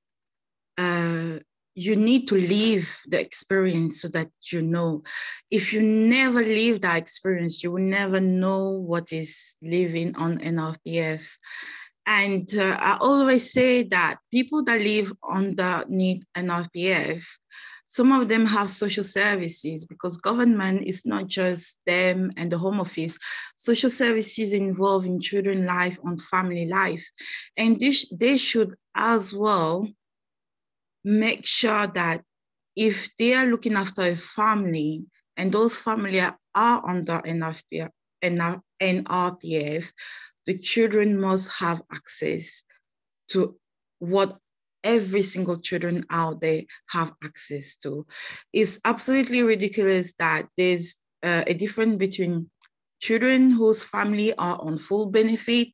you need to live the experience so that you know. If you never live that experience, you will never know what is living on NRPF. And I always say that people that live underneath NRPF, some of them have social services, because government is not just them and the Home Office. Social services involve in children life and family life. And they should as well make sure that if they are looking after a family and those families are under NRPF, the children must have access to what every single children out there have access to. It's absolutely ridiculous that there's a difference between children whose family are on full benefit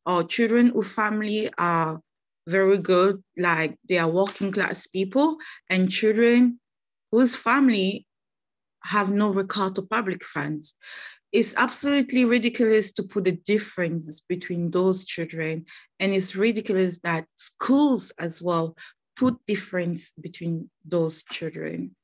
or children whose family are very good, like they are working class people, and children whose family have no recourse to public funds. It's absolutely ridiculous to put a difference between those children, and it's ridiculous that schools as well put difference between those children.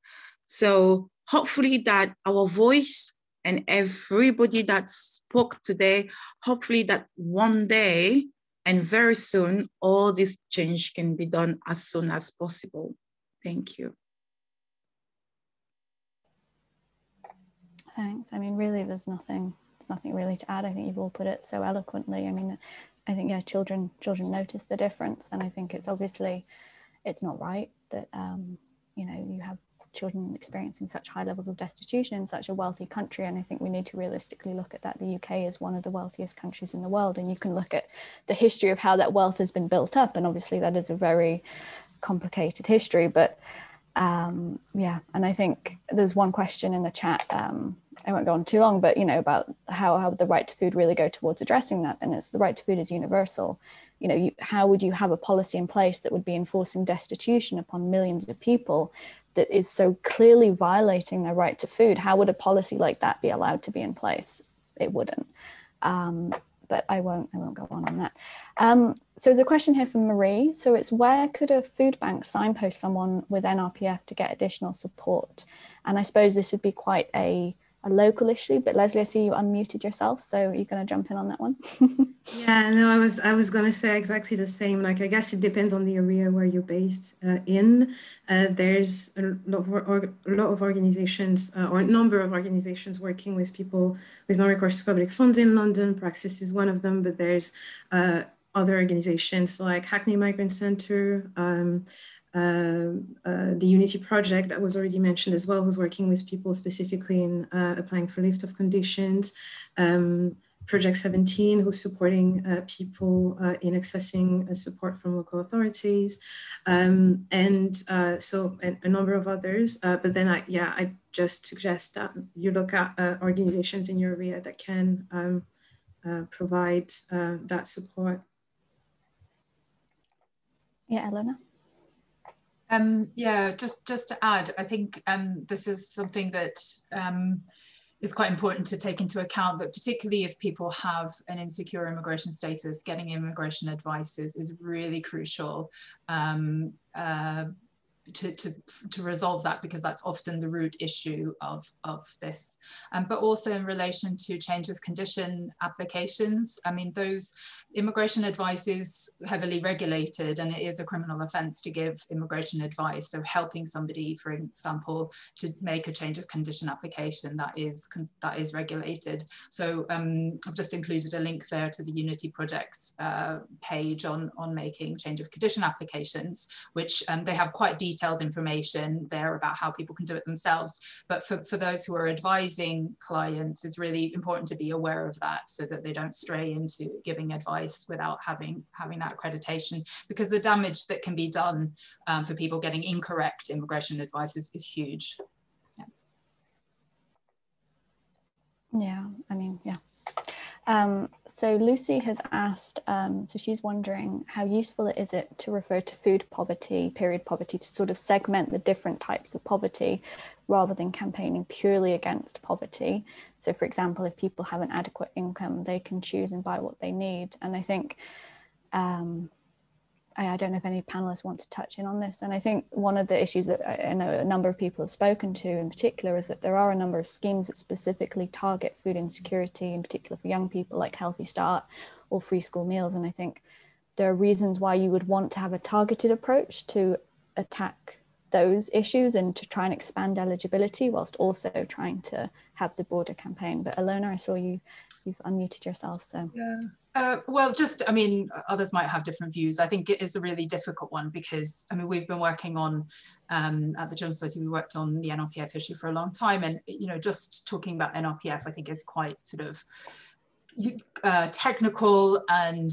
So hopefully that our voice and everybody that spoke today, hopefully that one day and very soon, all this change can be done as soon as possible. Thank you. Thanks. I mean, really, there's nothing really to add. I think you've all put it so eloquently. I mean, I think, yeah, children notice the difference. And I think it's obviously, it's not right that, you know, you have children experiencing such high levels of destitution in such a wealthy country. And I think we need to realistically look at that. The UK is one of the wealthiest countries in the world. And you can look at the history of how that wealth has been built up. And obviously that is a very complicated history, but yeah, and I think there's one question in the chat, I won't go on too long, but you know, about how the right to food really go towards addressing that, and it's the right to food is universal. You know, how would you have a policy in place that would be enforcing destitution upon millions of people that is so clearly violating their right to food? How would a policy like that be allowed to be in place? It wouldn't. But I won't go on that. So there's a question here from Marie. So it's, where could a food bank signpost someone with NRPF to get additional support? And I suppose this would be quite a local issue, but Leslie, I see you unmuted yourself, so you're going to jump in on that one. Yeah, no, I was going to say exactly the same. Like, I guess it depends on the area where you're based in. There's a lot of organizations or a number of organizations working with people with no recourse to public funds in London. Praxis is one of them, but there's other organizations like Hackney Migrant Centre, the Unity Project that was already mentioned as well, who's working with people specifically in applying for lift of conditions. Project 17, who's supporting people in accessing support from local authorities, and a number of others. But then I just suggest that you look at organizations in your area that can provide that support. Yeah, Elena. Yeah, just to add, I think this is something that is quite important to take into account, but particularly if people have an insecure immigration status, getting immigration advice is really crucial to resolve that, because that's often the root issue of this. But also in relation to change of condition applications, I mean, those immigration advice is heavily regulated, and it is a criminal offence to give immigration advice. So helping somebody, for example, to make a change of condition application, that is regulated. So I've just included a link there to the Unity Project's page on making change of condition applications, which they have quite detailed information there about how people can do it themselves. But for those who are advising clients, it's really important to be aware of that, so that they don't stray into giving advice without having that accreditation, because the damage that can be done for people getting incorrect immigration advice is huge. Yeah, I mean, yeah. So Lucy has asked, so she's wondering how useful is it to refer to food poverty, period poverty, to sort of segment the different types of poverty rather than campaigning purely against poverty. So for example, if people have an adequate income, they can choose and buy what they need. And I think, I don't know if any panelists want to touch in on this. And I think one of the issues that I know a number of people have spoken to in particular is that there are a number of schemes that specifically target food insecurity, in particular for young people, like Healthy Start or free school meals. And I think there are reasons why you would want to have a targeted approach to attack those issues and to try and expand eligibility whilst also trying to have the broader campaign. But Ilona, I saw you've unmuted yourself, so. Yeah. Well, just, I mean, others might have different views. I think it is a really difficult one because, I mean, we've been working on, at the Children's Society, we worked on the NRPF issue for a long time. And, you know, just talking about NRPF, I think is quite sort of technical and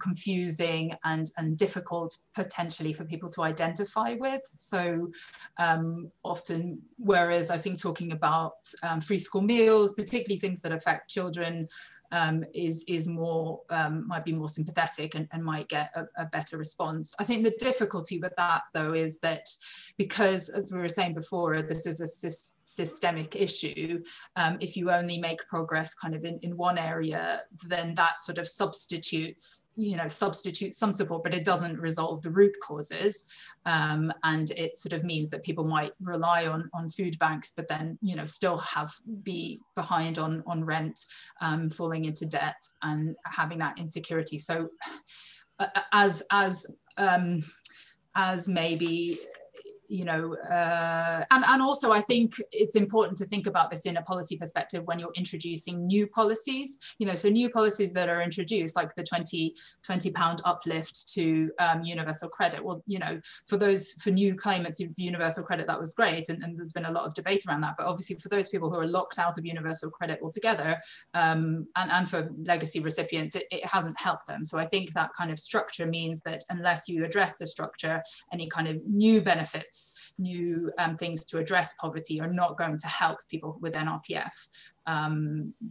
confusing and difficult potentially for people to identify with. So often, whereas I think talking about free school meals, particularly things that affect children, is more, might be more sympathetic and might get a better response. I think the difficulty with that though is that because, as we were saying before, this is a systemic issue, if you only make progress kind of in one area, then that sort of substitutes some support, but it doesn't resolve the root causes. And it sort of means that people might rely on food banks, but then, you know, still be behind on rent, falling into debt and having that insecurity. So as maybe, you know, and also I think it's important to think about this in a policy perspective when you're introducing new policies, you know, so new policies that are introduced, like the £20 uplift to universal credit. Well, you know, for new claimants of universal credit, that was great, and there's been a lot of debate around that. But obviously for those people who are locked out of universal credit altogether, and for legacy recipients, it hasn't helped them. So I think that kind of structure means that unless you address the structure, any kind of new benefits, new things to address poverty are not going to help people with NRPF,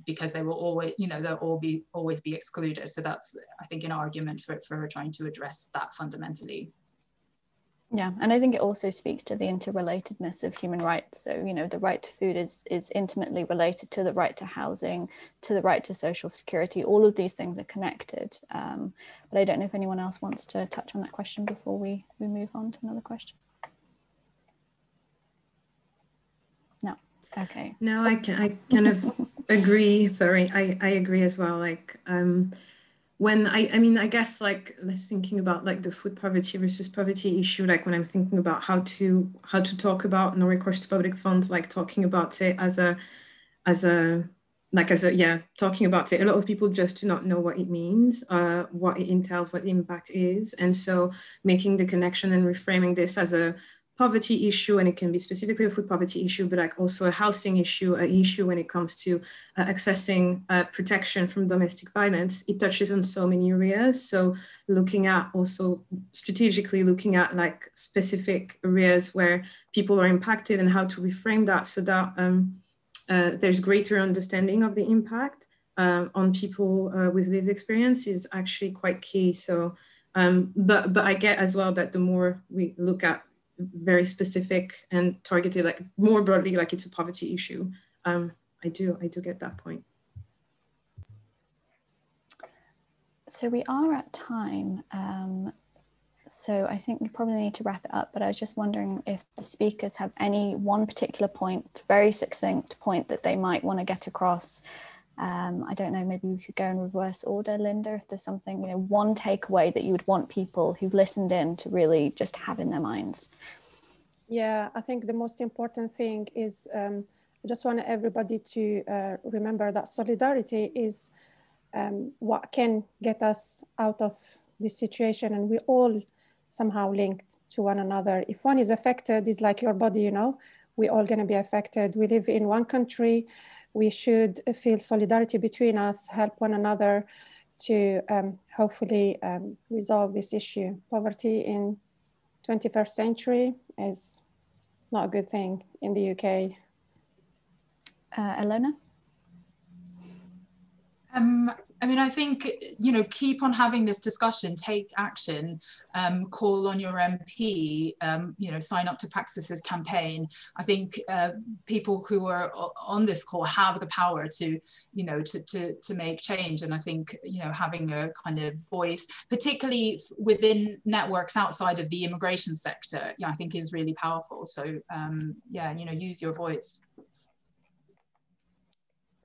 because they will always, you know, they'll always be excluded. So that's, I think, an argument for trying to address that fundamentally. Yeah, and I think it also speaks to the interrelatedness of human rights. So, you know, the right to food is intimately related to the right to housing, to the right to social security. All of these things are connected. But I don't know if anyone else wants to touch on that question before we move on to another question. No. Okay. No, I kind of agree. Sorry, I agree as well. Like when I guess like let's thinking about like the food poverty versus poverty issue. Like when I'm thinking about how to talk about no recourse to public funds, like talking about it talking about it. A lot of people just do not know what it means, what it entails, what the impact is, and so making the connection and reframing this as a poverty issue, and it can be specifically a food poverty issue, but like also a housing issue, an issue when it comes to accessing protection from domestic violence. It touches on so many areas. So looking at also strategically looking at like specific areas where people are impacted and how to reframe that so that there's greater understanding of the impact on people with lived experience is actually quite key. So, but I get as well that the more we look at very specific and targeted, like more broadly, like it's a poverty issue. I do get that point. So we are at time. So I think we probably need to wrap it up, but I was just wondering if the speakers have any one particular point, very succinct point that they might want to get across. I don't know, maybe we could go in reverse order, Linda, if there's something, you know, one takeaway that you would want people who've listened in to really just have in their minds. Yeah, I think the most important thing is I just want everybody to remember that solidarity is what can get us out of this situation, and we all somehow linked to one another. If one is affected, it's like your body, you know, we're all going to be affected. We live in one country. We should feel solidarity between us, help one another to hopefully resolve this issue. Poverty in 21st century is not a good thing in the UK. Ilona? I mean, I think, you know, keep on having this discussion, take action, call on your MP, you know, sign up to Praxis's campaign. I think people who are on this call have the power to, you know, to make change. And I think, you know, having a kind of voice, particularly within networks outside of the immigration sector, yeah, I think is really powerful. So yeah, you know, use your voice.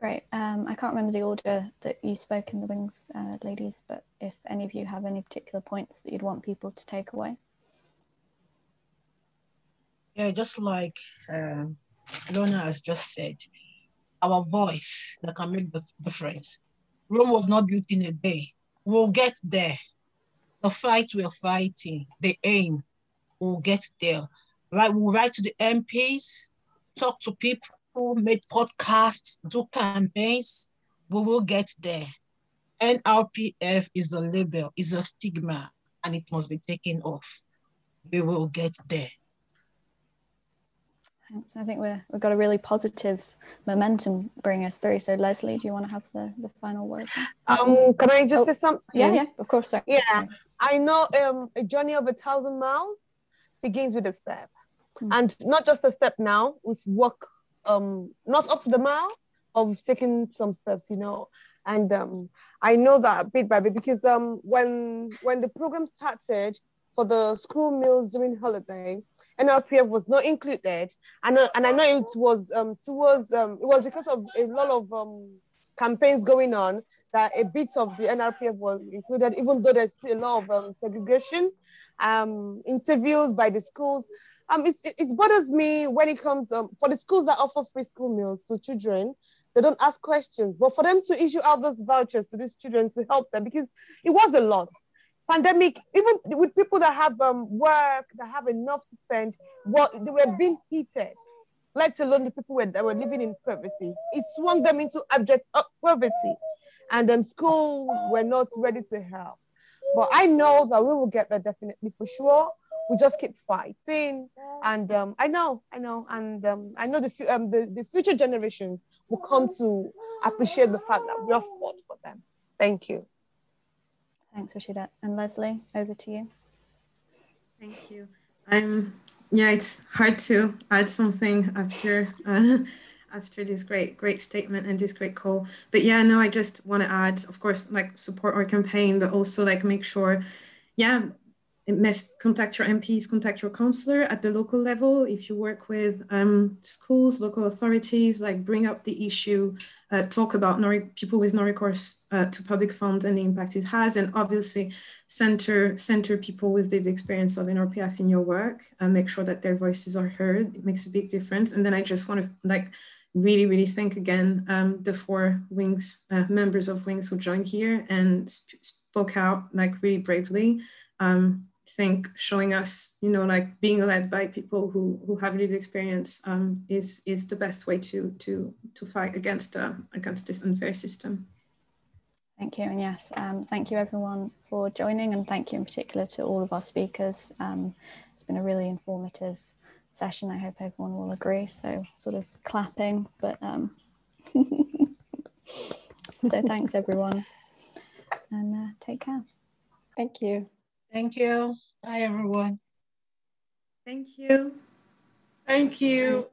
Great. I can't remember the order that you spoke in the wings, ladies, but if any of you have any particular points that you'd want people to take away. Yeah, just like Lona has just said, our voice that can make the difference. Rome was not built in a day. We'll get there. The fight we're fighting, the aim, we'll get there. Right, we'll write to the MPs, talk to people, make podcasts, do campaigns, we will get there. NRPF is a label, is a stigma, and it must be taken off. We will get there. Thanks. I think we've got a really positive momentum bring us through. So Leslie, do you want to have the final word? Can I just say something? Yeah, of course. Sorry. Yeah, I know a journey of 1,000 miles begins with a step. And not just a step now, we've worked not up to the mile, but we've taken some steps, you know. And I know that bit by bit because when the program started for the school meals during holiday, NRPF was not included. And I know it was because of a lot of campaigns going on that a bit of the NRPF was included, even though there's still a lot of segregation, interviews by the schools. It bothers me when it comes for the schools that offer free school meals to children. They don't ask questions, but for them to issue out those vouchers to these children to help them, because it was a lot. Pandemic, even with people that have work, that have enough to spend, they were being heated, let alone the people that were living in poverty. It swung them into abject poverty, and schools were not ready to help. But I know that we will get there definitely for sure. We just keep fighting, and I know, and I know the future generations will come to appreciate the fact that we have fought for them. Thank you. Thanks, Rashidat. And Leslie, over to you. Thank you. Yeah, it's hard to add something after after this great statement and this great call. But yeah, no, I just want to add, of course, like support our campaign, but also like make sure, yeah, contact your MPs, contact your councillor at the local level. If you work with schools, local authorities, like bring up the issue, talk about people with no recourse to public funds and the impact it has, and obviously center people with lived experience of NRPF in your work and make sure that their voices are heard. It makes a big difference. And then I just want to like really thank again the 4 Wings members of Wings who joined here and spoke out like really bravely. I think showing us, you know, like being led by people who have lived experience is the best way to fight against this unfair system. Thank you, and yes, thank you everyone for joining, and thank you in particular to all of our speakers. It's been a really informative session. I hope everyone will agree. So sort of clapping, but so thanks everyone, and take care. Thank you. Thank you. Bye, everyone. Thank you. Thank you.